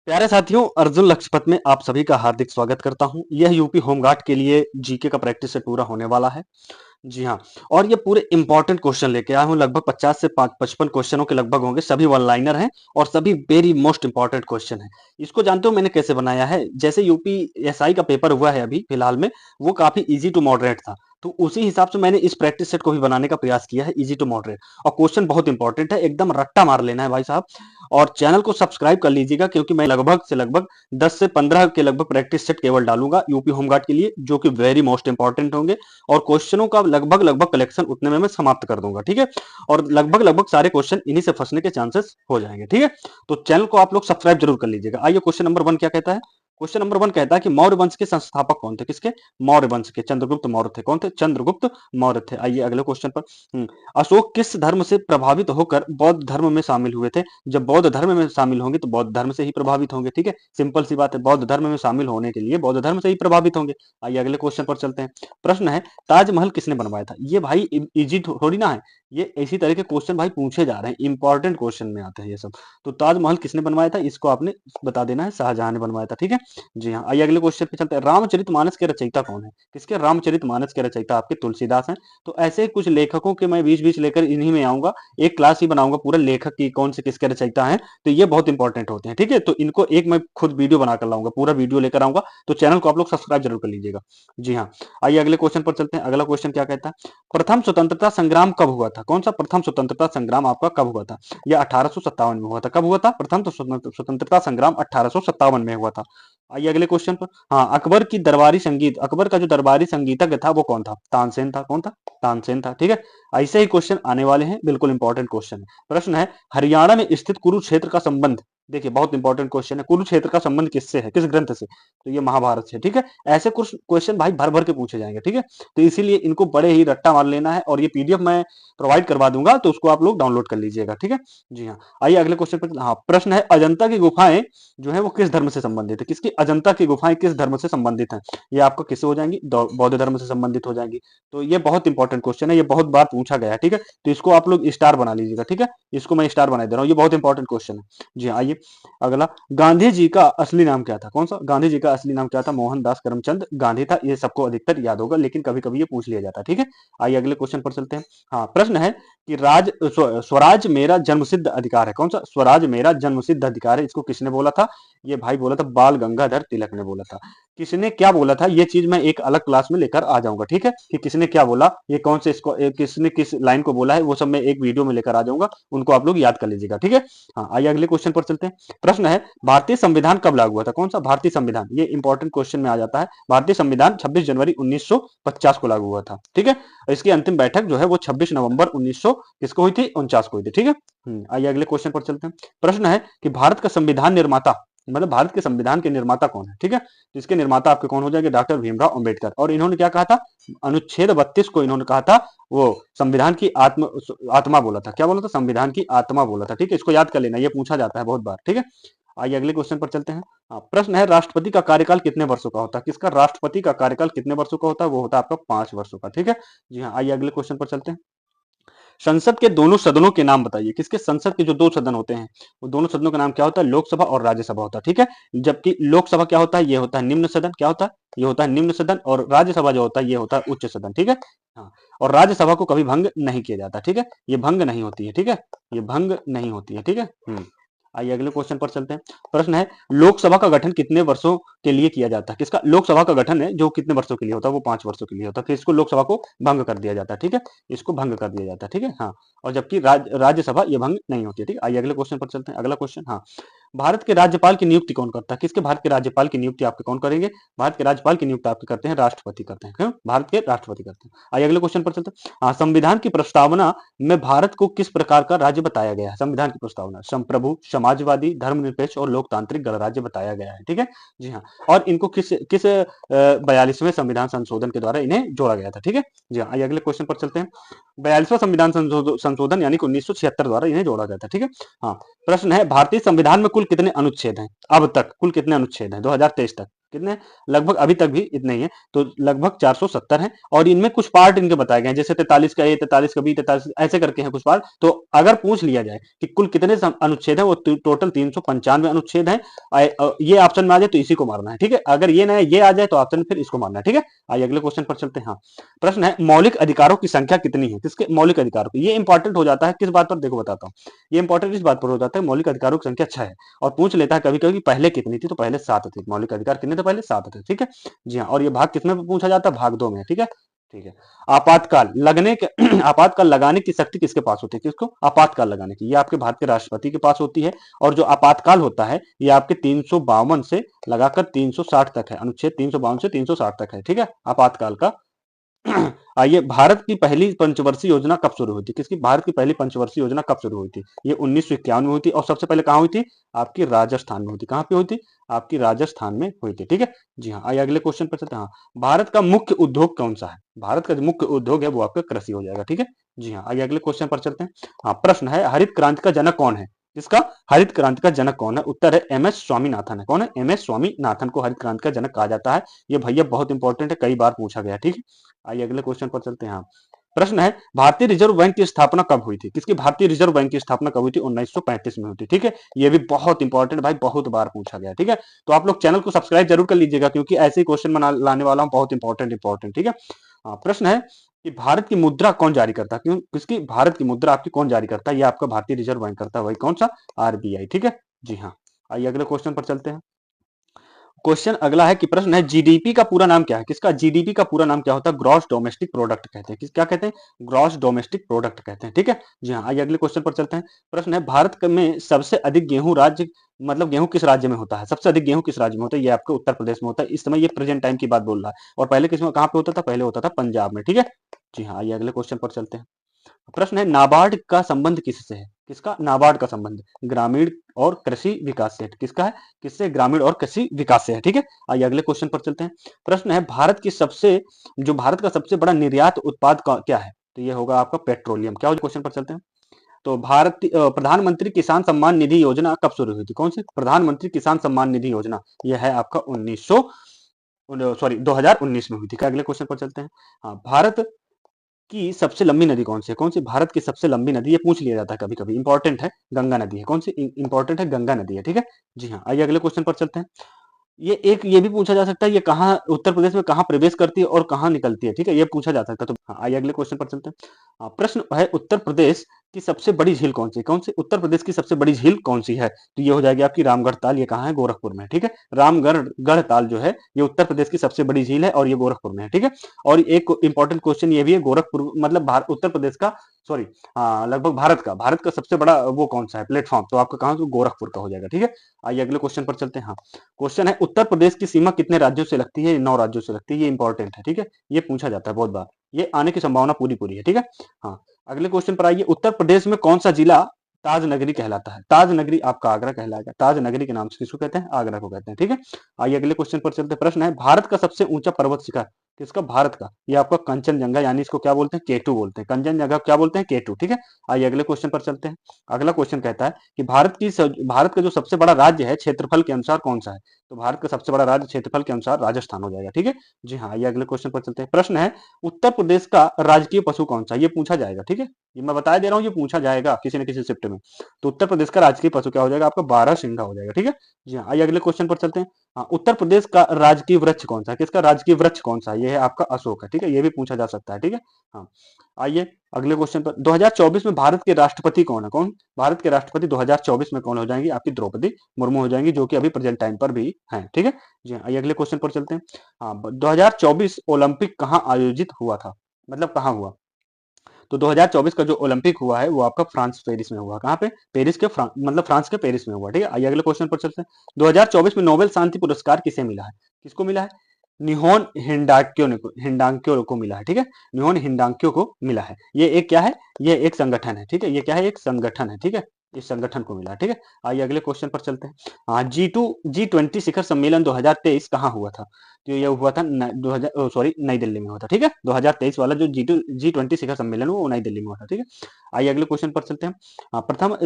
प्यारे साथियों, अर्जुन लक्षपत में आप सभी का हार्दिक स्वागत करता हूं। यह यूपी होमगार्ड के लिए जीके का प्रैक्टिस सेट पूरा होने वाला है। जी हाँ, और ये पूरे इंपॉर्टेंट क्वेश्चन लेके आया हूँ। लगभग 50 से 55 क्वेश्चनों के लगभग होंगे। सभी वन लाइनर हैं और सभी वेरी मोस्ट इंपॉर्टेंट क्वेश्चन हैं। इसको जानते हो मैंने कैसे बनाया है? जैसे यूपी एसआई का पेपर हुआ है अभी फिलहाल में, वो काफी इजी टू मॉडरेट था, तो उसी हिसाब से मैंने इस प्रैक्टिस सेट को भी बनाने का प्रयास किया है, इजी टू मॉडरेट। और क्वेश्चन बहुत इंपॉर्टेंट है, एकदम रट्टा मार लेना है भाई साहब। और चैनल को सब्सक्राइब कर लीजिएगा, क्योंकि मैं लगभग से लगभग 10 से 15 के लगभग प्रैक्टिस सेट केवल डालूंगा यूपी होमगार्ड के लिए, जो कि वेरी मोस्ट इंपॉर्टेंट होंगे। और क्वेश्चनों का लगभग लगभग कलेक्शन उतने में मैं समाप्त कर दूंगा, ठीक है। और लगभग लगभग सारे क्वेश्चन इन्हीं से फंसने के चांसेस हो जाएंगे, ठीक है। तो चैनल को आप लोग सब्सक्राइब जरूर कर लीजिएगा। आइए, क्वेश्चन नंबर 1 क्या कहता है? क्वेश्चन नंबर 1 कहता है कि मौर्य वंश के संस्थापक कौन थे? किसके? मौर्य वंश के। चंद्रगुप्त मौर्य थे। कौन थे? चंद्रगुप्त मौर्य थे। आइए अगले क्वेश्चन पर। अशोक किस धर्म से प्रभावित होकर बौद्ध धर्म में शामिल हुए थे? जब बौद्ध धर्म में शामिल होंगे तो बौद्ध धर्म से ही प्रभावित होंगे, ठीक है। सिंपल सी बात है, बौद्ध धर्म में शामिल होने के लिए बौद्ध धर्म से ही प्रभावित होंगे। आइए अगले क्वेश्चन पर चलते हैं। प्रश्न है, ताजमहल किसने बनवाया था? ये भाई इजी थोड़ी ना है, ये इसी तरह के क्वेश्चन भाई पूछे जा रहे हैं, इंपॉर्टेंट क्वेश्चन में आते हैं ये सब। तो ताजमहल किसने बनवाया था, इसको आपने बता देना है। शाहजहां ने बनवाया था, ठीक है। जी हाँ, आइए अगले क्वेश्चन पे चलते हैं। रामचरितमानस के रचयिता कौन है? किसके? रामचरितमानस के रचयिता आपके तुलसीदास हैं। तो ऐसे कुछ लेखकों के मैं बीच बीच लेकर इन्हीं में आऊंगा, एक क्लास ही बनाऊंगा पूरा लेखक की कौन से किसके रचयिता हैं। तो ये बहुत इंपॉर्टेंट होते हैं, ठीक है। तो इनको एक मैं खुद वीडियो बनाकर लाऊंगा, पूरा वीडियो लेकर आऊंगा। तो चैनल को आप लोग सब्सक्राइब जरूर कर लीजिएगा। जी हाँ, आइए अगले क्वेश्चन पर चलते हैं। अगला क्वेश्चन क्या कहता है? प्रथम स्वतंत्रता संग्राम कब हुआ था? कौन सा प्रथम स्वतंत्रता संग्राम आपका कब हुआ था? यह 1857 में हुआ था। कब हुआ था? प्रथम तो स्वतंत्रता संग्राम 1857 में हुआ था। आइए अगले क्वेश्चन पर। हाँ, अकबर की दरबारी संगीत, अकबर का जो दरबारी संगीतज्ञ था वो कौन था? तानसेन था। कौन था? तानसेन था, ठीक है। ऐसे ही क्वेश्चन आने वाले हैं, बिल्कुल इंपॉर्टेंट क्वेश्चन है। प्रश्न है, हरियाणा में स्थित कुरुक्षेत्र का संबंध, देखिए बहुत इंपॉर्टेंट क्वेश्चन है, कुरुक्षेत्र का संबंध किससे है? किस ग्रंथ से? तो ये महाभारत से, ठीक है। ऐसे कुछ क्वेश्चन भाई भर भर के पूछे जाएंगे, ठीक है। तो इसीलिए इनको बड़े ही रट्टा मार लेना है, और ये पीडीएफ मैं प्रोवाइड करवा दूंगा, तो उसको आप लोग डाउनलोड कर लीजिएगा, ठीक है। जी हाँ, आइए अगले क्वेश्चन पर। हाँ, प्रश्न है, अजंता की गुफाएं जो है वो किस धर्म से संबंधित है? किसकी? अजंता की गुफाएं किस धर्म से संबंधित हैं? ये आपको किससे हो जाएंगी? बौद्ध धर्म से संबंधित हो जाएंगी। तो ये बहुत इंपॉर्टेंट क्वेश्चन है, ये बहुत बार पूछा गया है, ठीक है। तो इसको आप लोग स्टार बना लीजिएगा, ठीक है। इसको मैं स्टार बना दे रहा हूँ, ये बहुत इंपॉर्टेंट क्वेश्चन है। जी हाँ, आइए अगला। गांधी जी का असली नाम क्या था? कौन सा? गांधी जी का असली नाम क्या था? मोहनदास करमचंद गांधी था। ये सबको अधिकतर याद होगा, लेकिन कभी कभी ये पूछ लिया जाता है, ठीक है। आइए अगले क्वेश्चन पर चलते हैं। हाँ, प्रश्न है कि स्वराज मेरा जन्मसिद्ध अधिकार है। कौन सा? स्वराज मेरा जन्मसिद्ध अधिकार है, इसको किसने बोला था? ये भाई बोला था बाल गंगाधर तिलक ने बोला था। किसने क्या बोला था, ये चीज मैं एक अलग क्लास में लेकर आ जाऊंगा, ठीक है। कि किसने क्या बोला, ये कौन से इसको किसने किस लाइन को बोला है, वो सब मैं एक वीडियो में लेकर आ जाऊंगा, उनको आप लोग याद कर लीजिएगा, ठीक है। हाँ, आइए अगले क्वेश्चन पर चलते हैं। प्रश्न है, भारतीय संविधान कब लागू हुआ था? कौन सा? भारतीय संविधान, ये इंपॉर्टेंट क्वेश्चन में आ जाता है। भारतीय संविधान 26 जनवरी 1950 को लागू हुआ था, ठीक है। इसकी अंतिम बैठक जो है वो 26 नवंबर 1900 किसको हुई थी? 49 को हुई थी, ठीक है। आइए अगले क्वेश्चन पर चलते हैं। प्रश्न है कि भारत का संविधान निर्माता, मतलब भारत के संविधान के निर्माता कौन है? ठीक है, तो इसके निर्माता आपके कौन हो जाएंगे? डॉक्टर भीमराव अंबेडकर। और इन्होंने क्या कहा था? अनुच्छेद 32 को इन्होंने कहा था वो संविधान की आत्मा बोला था। क्या बोला था? संविधान की आत्मा बोला था, ठीक है। इसको याद कर लेना, ये पूछा जाता है बहुत बार, ठीक है। आइए अगले क्वेश्चन पर चलते हैं। प्रश्न है, राष्ट्रपति का कार्यकाल कितने वर्षों का होता है? किसका? राष्ट्रपति का कार्यकाल कितने वर्षों का होता है? वो होता है आपका 5 वर्षों का, ठीक है। जी हाँ, आइए अगले क्वेश्चन पर चलते हैं। संसद के दोनों सदनों के नाम बताइए। किसके? संसद के जो दो सदन होते हैं, वो दोनों सदनों का नाम क्या होता है? लोकसभा और राज्यसभा होता है, ठीक है। जबकि लोकसभा क्या होता है? ये होता है निम्न सदन। क्या होता है? ये होता है निम्न सदन। और राज्यसभा जो होता है ये होता है उच्च सदन, ठीक है। हाँ, और राज्यसभा को कभी भंग नहीं किया जाता, ठीक है। ये भंग नहीं होती है, ठीक है। ये भंग नहीं होती है, ठीक है। आइए अगले क्वेश्चन पर चलते हैं। प्रश्न है, लोकसभा का गठन कितने वर्षों के लिए किया जाता है? किसका? लोकसभा का गठन है जो कितने वर्षों के लिए होता है? वो 5 वर्षों के लिए होता है। फिर इसको लोकसभा को भंग कर दिया जाता है, ठीक है। इसको भंग कर दिया जाता है, ठीक है। हाँ, और जबकि राज्यसभा ये भंग नहीं होती है, ठीक है। आइए अगले क्वेश्चन पर चलते हैं। अगला क्वेश्चन, हाँ, भारत के राज्यपाल की नियुक्ति कौन करता है? किसके? भारत के राज्यपाल की नियुक्ति आपके कौन करेंगे? भारत के राज्यपाल की नियुक्ति आपके करते हैं राष्ट्रपति करते हैं। क्यों? भारत के राष्ट्रपति करते हैं। आइए अगले क्वेश्चन पर चलते हैं। हाँ, संविधान की प्रस्तावना में भारत को किस प्रकार का राज्य बताया गया है? संविधान की प्रस्तावना संप्रभु, समाजवादी, धर्मनिरपेक्ष और लोकतांत्रिक गणराज्य बताया गया है, ठीक है। जी हाँ, और इनको किस किस 42वें संविधान संशोधन के द्वारा इन्हें जोड़ा गया था, ठीक है। जी हाँ, आइए अगले क्वेश्चन पर चलते हैं। 42वां संविधान संशोधन यानी कि 1976 द्वारा इन्हें जोड़ा गया था, ठीक है। हाँ, प्रश्न है, भारतीय संविधान में कुल कितने अनुच्छेद हैं? अब तक कुल कितने अनुच्छेद हैं 2023 तक? कितने, लगभग अभी तक भी इतने ही है, तो लगभग 470 है। और इनमें कुछ पार्ट इनके बताए गए हैं, जैसे 43 का ए, 43 का बी, 43 ऐसे करके हैं कुछ पार्ट। तो अगर पूछ लिया जाए कि कुल कितने अनुच्छेद है, वो टोटल 395 अनुच्छेद है। ये ऑप्शन में आ जाए तो इसी को मारना है, ठीक है। अगर ये ना ये आ जाए तो ऑप्शन फिर इसको मारना है, ठीक है। आइए अगले क्वेश्चन पर चलते हैं। हाँ, प्रश्न है मौलिक अधिकारों की संख्या कितनी है, किसके मौलिक अधिकारों की। ये इंपॉर्टेंट हो जाता है किस बात पर, देखो बताता हूँ। ये इंपॉर्टेंट इस बात पर हो जाता है, मौलिक अधिकारों की संख्या 6 है। और पूछ लेता है कभी कभी पहले कितनी थी, तो पहले 7 थी। मौलिक अधिकार कितने थे पहले, 7 थे, ठीक है। जी हाँ, और ये भाग किसमें पूछा जाता है, भाग 2 में, ठीक है। ठीक है। आपातकाल लगने के आपातकाल लगाने की शक्ति किसके पास होती है, किसको आपातकाल लगाने की, ये आपके भारत के राष्ट्रपति के पास होती है। और जो आपातकाल होता है ये आपके 352 से लगाकर 360 तक है, अनुच्छेद 352 से 360 तक है, ठीक है, आपातकाल का। आइए, भारत की पहली पंचवर्षीय योजना कब शुरू हुई थी, किसकी, भारत की पहली पंचवर्षीय योजना कब शुरू हुई थी। ये 1951 में हुई थी। और सबसे पहले कहाँ हुई थी, आपकी राजस्थान में हुई थी। कहाँ पे हुई थी, आपकी राजस्थान में हुई थी, ठीक है। जी हाँ, आइए अगले क्वेश्चन पर चलते हैं। हाँ, भारत का मुख्य उद्योग कौन सा है, भारत का जो मुख्य उद्योग है वो आपका कृषि हो जाएगा, ठीक है। जी हाँ, आइए अगले क्वेश्चन पर चलते हैं। हाँ, प्रश्न है हरित क्रांति का जनक कौन है, इसका हरित क्रांति का जनक कौन है। उत्तर है एम एस स्वामीनाथन है। कौन है, एम एस स्वामीनाथन को हरित क्रांति का जनक कहा जाता है। ये भैया बहुत इंपॉर्टेंट है, कई बार पूछा गया, ठीक है। आइए अगले क्वेश्चन पर चलते हैं। हाँ, प्रश्न है भारतीय रिजर्व बैंक की स्थापना कब हुई थी, किसकी भारतीय रिजर्व बैंक की स्थापना कब हुई थी, 1935 में हुई थी, ठीक है। ये भी बहुत इंपॉर्टेंट भाई, बहुत बार पूछा गया, ठीक है। तो आप लोग चैनल को सब्सक्राइब जरूर कर लीजिएगा, क्योंकि ऐसे ही क्वेश्चन बना लाने वाला हूं, बहुत इंपॉर्टेंट, ठीक है। हाँ, प्रश्न है कि भारत की मुद्रा कौन जारी करता है, क्यों, किसकी भारत की मुद्रा आपकी कौन जारी करता है, ये आपका भारतीय रिजर्व बैंक करता है, वही कौन सा, आरबीआई, ठीक है। जी हाँ, आइए अगले क्वेश्चन पर चलते हैं। क्वेश्चन अगला है कि प्रश्न है जीडीपी का पूरा नाम क्या है, किसका, जीडीपी का पूरा नाम क्या होता है, ग्रॉस डोमेस्टिक प्रोडक्ट कहते हैं, किस क्या कहते हैं, ग्रॉस डोमेस्टिक प्रोडक्ट कहते हैं, ठीक है। जी हाँ, आइए अगले क्वेश्चन पर चलते हैं। प्रश्न है भारत में सबसे अधिक गेहूं राज्य, मतलब गेहूं किस राज्य में होता है, सबसे अधिक गेहूं किस राज्य में होता है, ये आपके उत्तर प्रदेश में होता है। इस समय ये प्रेजेंट टाइम की बात बोल रहा है, और पहले किसमें, कहाँ पे होता था, पहले होता था पंजाब में, ठीक है। जी हाँ, आइए अगले क्वेश्चन पर चलते हैं। प्रश्न है नाबार्ड का संबंध किससे है, किसका, नाबार्ड का संबंध ग्रामीण और कृषि विकास से है, किसका है, किससे, ग्रामीण और कृषि विकास से है, ठीक है। आइए अगले क्वेश्चन पर चलते हैं। प्रश्न है भारत की सबसे, जो भारत का सबसे बड़ा निर्यात उत्पाद क्या है, तो ये होगा आपका पेट्रोलियम। क्या हो, क्वेश्चन पर चलते हैं। तो प्रधानमंत्री किसान सम्मान निधि योजना कब शुरू हुई थी, कौन सी, प्रधानमंत्री किसान सम्मान निधि योजना, यह है आपका 2019 में हुई थी। अगले क्वेश्चन पर चलते हैं। हाँ, भारत की सबसे लंबी नदी कौन सी है, कौन सी, भारत की सबसे लंबी नदी, ये पूछ लिया जाता है कभी कभी, इंपॉर्टेंट है, गंगा नदी है। कौन सी, इंपॉर्टेंट है, गंगा नदी है, ठीक है। जी हाँ, आइए अगले क्वेश्चन पर चलते हैं। ये भी पूछा जा सकता है, ये कहाँ, उत्तर प्रदेश में कहाँ प्रवेश करती है और कहाँ निकलती है, ठीक है, ये पूछा जा सकता है। तो हाँ, आइए अगले क्वेश्चन पर चलते हैं। प्रश्न है उत्तर प्रदेश की सबसे बड़ी झील कौन सी, कौन सी, उत्तर प्रदेश की सबसे बड़ी झील कौन सी है, तो ये हो जाएगी आपकी रामगढ़ ताल। ये कहाँ है, गोरखपुर में, ठीक है। रामगढ़ गढ़ ताल जो है ये उत्तर प्रदेश की सबसे बड़ी झील है, और ये गोरखपुर में है, ठीक है। और एक इंपॉर्टेंट क्वेश्चन ये भी है, गोरखपुर मतलब उत्तर प्रदेश का, सॉरी, लगभग भारत का सबसे बड़ा वो कौन सा है प्लेटफॉर्म, तो आपका कहाँ, गोरखपुर का हो जाएगा, ठीक है। आइए अगले क्वेश्चन पर चलते हैं। हाँ, क्वेश्चन है उत्तर प्रदेश की सीमा कितने राज्यों से लगती है, 9 राज्यों से लगती है। ये इंपॉर्टेंट है, ठीक है, ये पूछा जाता है बहुत बार, ये आने की संभावना पूरी पूरी है, ठीक है। हाँ, अगले क्वेश्चन पर आइए। उत्तर प्रदेश में कौन सा जिला ताज नगरी कहलाता है, ताज नगरी आपका आगरा कहलाएगा, ताज नगरी के नाम से किसको कहते हैं, आगरा को कहते हैं, ठीक है। आइए अगले क्वेश्चन पर चलते हैं। प्रश्न है भारत का सबसे ऊंचा पर्वत शिखर किसका, भारत का, ये आपका कंचनजंगा, यानी इसको क्या बोलते हैं, केटू बोलते हैं, कंचनजंगा क्या बोलते हैं, केटू, ठीक है। आइए अगले क्वेश्चन पर चलते हैं। अगला क्वेश्चन कहता है कि भारत का जो सबसे बड़ा राज्य है क्षेत्रफल के अनुसार कौन सा है, तो भारत का सबसे बड़ा राज्य क्षेत्रफल के अनुसार राजस्थान हो जाएगा, ठीक है। जी हाँ, आइए अगले क्वेश्चन पर चलते हैं। प्रश्न है उत्तर प्रदेश का राजकीय पशु कौन सा, ये पूछा जाएगा, ठीक है, ये मैं बता दे रहा हूँ, ये पूछा जाएगा किसी न किसी शिफ्ट में। तो उत्तर प्रदेश का राजकीय पशु क्या हो जाएगा, आपका बारहसिंघा हो जाएगा, ठीक है। जी हाँ, आइए अगले क्वेश्चन पर चलते हैं। हाँ, उत्तर प्रदेश का राजकीय वृक्ष कौन सा है, किसका राजकीय वृक्ष कौन सा है, ये है आपका अशोक है, ठीक है, ये भी पूछा जा सकता है, ठीक है। हाँ, आइए अगले क्वेश्चन पर। 2024 में भारत के राष्ट्रपति कौन है, कौन, भारत के राष्ट्रपति 2024 में कौन हो जाएंगी, आपकी द्रौपदी मुर्मू हो जाएंगी, जो कि अभी प्रेजेंट टाइम पर भी है, ठीक है। जी हाँ, आइए अगले क्वेश्चन पर चलते हैं। हाँ, 2024 ओलंपिक कहाँ आयोजित हुआ था, मतलब कहाँ हुआ, तो 2024 का जो ओलंपिक हुआ है वो आपका फ्रांस पेरिस में हुआ, कहाँ पे, पेरिस के मतलब फ्रांस के पेरिस में हुआ, ठीक है। आइए अगले क्वेश्चन पर चलते हैं। 2024 में नोबेल शांति पुरस्कार किसे मिला है, किसको मिला है, निहोन हिंडांक्यो को मिला है, ठीक है, निहोन हिंडांक्यो को मिला है। ये एक क्या है, ये एक संगठन है, ठीक है, ये क्या है, एक संगठन है, ठीक है, इस संगठन को मिला, ठीक है। आइए अगले क्वेश्चन पर चलते हैं। हाँ, G20 शिखर सम्मेलन 2023 कहाँ हुआ था, तो ये हुआ था 2000 नई दिल्ली में हुआ था। ठीक है, 2023 वाला जो G20 शिखर सम्मेलन वो नई दिल्ली में हुआ था। ठीक है, आइए अगले क्वेश्चन पर चलते हैं। प्रथम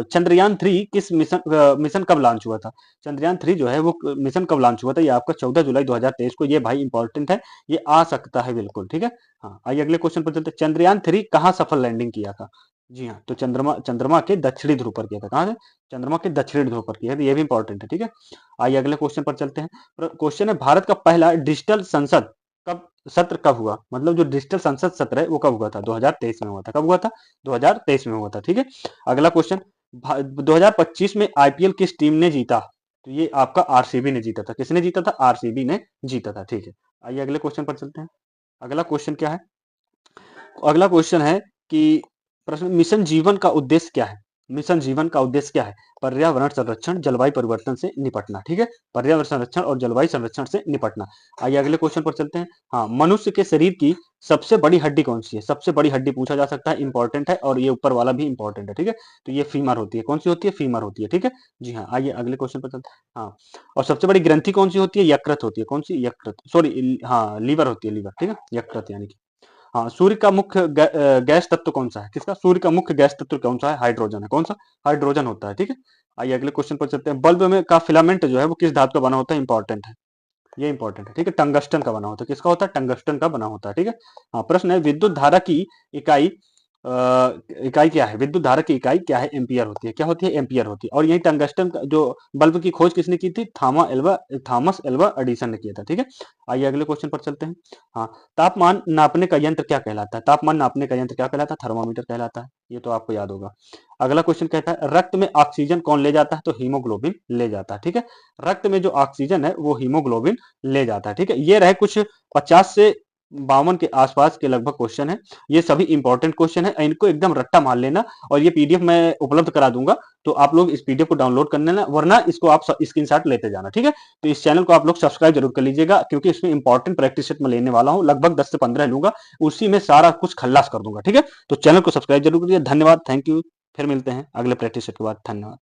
चंद्रयान 3 किस मिशन कब लॉन्च हुआ था? चंद्रयान 3 जो है वो मिशन कब लॉन्च हुआ था? ये आपका 14 जुलाई 2023 को। ये भाई इंपॉर्टेंट है, ये आ सकता है बिल्कुल। ठीक है, हाँ आइए अगले क्वेश्चन पर चलते हैं। चंद्रयान 3 कहाँ सफल लैंडिंग किया था? जी हाँ, तो चंद्रमा चंद्रमा के दक्षिणी ध्रुव पर किया था। कहाँ से? चंद्रमा के दक्षिणी ध्रुव पर किया था। ये भी इंपॉर्टेंट है। ठीक है, आइए अगले क्वेश्चन पर चलते हैं। क्वेश्चन है, भारत का पहला डिजिटल संसद कब सत्र कब हुआ? मतलब जो डिजिटल संसद सत्र है वो कब हुआ था? 2023 में हुआ था। कब हुआ था? 2023 में हुआ था। ठीक है, अगला क्वेश्चन, 2025 में आईपीएल किस टीम ने जीता? तो ये आपका आरसीबी ने जीता था। किसने जीता था? आरसीबी ने जीता था। ठीक है, आइए अगले क्वेश्चन पर चलते हैं। अगला क्वेश्चन क्या है? अगला क्वेश्चन है कि प्रश्न, मिशन जीवन का उद्देश्य क्या है? मिशन जीवन का उद्देश्य क्या है? पर्यावरण संरक्षण, जलवायु परिवर्तन से निपटना। ठीक है, पर्यावरण संरक्षण और जलवायु संरक्षण से निपटना। आइए अगले क्वेश्चन पर चलते हैं। हाँ, मनुष्य के शरीर की सबसे बड़ी हड्डी कौन सी है? सबसे बड़ी हड्डी पूछा जा सकता है, इंपॉर्टेंट है, और ये ऊपर वाला भी इंपॉर्टेंट है। ठीक है, तो ये फीमर होती है। कौन सी होती है? फीमर होती है। ठीक है, जी हाँ, आइए अगले क्वेश्चन पर चलते हैं। हाँ, और सबसे बड़ी ग्रंथि कौन सी होती है? यकृत होती है। कौन सी? यकृत, सॉरी, हाँ लीवर होती है, लीवर। ठीक है, यकृत यानी कि। हाँ, सूर्य का मुख्य गैस तत्व कौन सा है? किसका? सूर्य का मुख्य गैस तत्व कौन सा है? हाइड्रोजन है। कौन सा? हाइड्रोजन होता है। ठीक है, आइए अगले क्वेश्चन पर चलते हैं। बल्ब में का फिलामेंट जो है वो किस धातु का बना होता है? इंपॉर्टेंट है, ये इंपॉर्टेंट है। ठीक है, टंगस्टन का बना होता है। किसका होता है? टंगस्टन का बना होता है। ठीक है, हाँ, प्रश्न है, विद्युत धारा की इकाई इकाई क्या है? विद्युत धारा की इकाई क्या है? एम्पियर होती है। क्या होती है? एम्पियर होती है। और यही टंगस्टन जो बल्ब की खोज किसने की थी? थॉमस एल्वा एडिसन ने किया था। ठीक है, आइए अगले क्वेश्चन पर चलते हैं। हाँ, तापमान नापने का यंत्र क्या कहलाता है? तापमान नापने का यंत्र क्या कहलाता है? थर्मामीटर कहलाता है। ये तो आपको याद होगा। अगला क्वेश्चन कहता है, रक्त में ऑक्सीजन कौन ले जाता है? तो हीमोग्लोबिन ले जाता है। ठीक है, रक्त में जो ऑक्सीजन है वो हीमोग्लोबिन ले जाता है। ठीक है, ये रहे कुछ 50 से 52 के आसपास के लगभग क्वेश्चन है। ये सभी इंपॉर्टेंट क्वेश्चन है, इनको एकदम रट्टा मार लेना। और ये पीडीएफ मैं उपलब्ध करा दूंगा, तो आप लोग इस पीडीएफ को डाउनलोड कर लेना, वरना इसको आप स्क्रीनशॉट लेते जाना। ठीक है, तो इस चैनल को आप लोग सब्सक्राइब जरूर कर लीजिएगा, क्योंकि इसमें इंपॉर्टेंट प्रैक्टिस सेट मैं लेने वाला हूँ। लगभग 10 से 15 लूंगा, उसी में सारा कुछ खल्लास कर दूंगा। ठीक है, तो चैनल को सब्सक्राइब जरूर करिए। धन्यवाद, थैंक यू। फिर मिलते हैं अगले प्रैक्टिस सेट के बाद। धन्यवाद।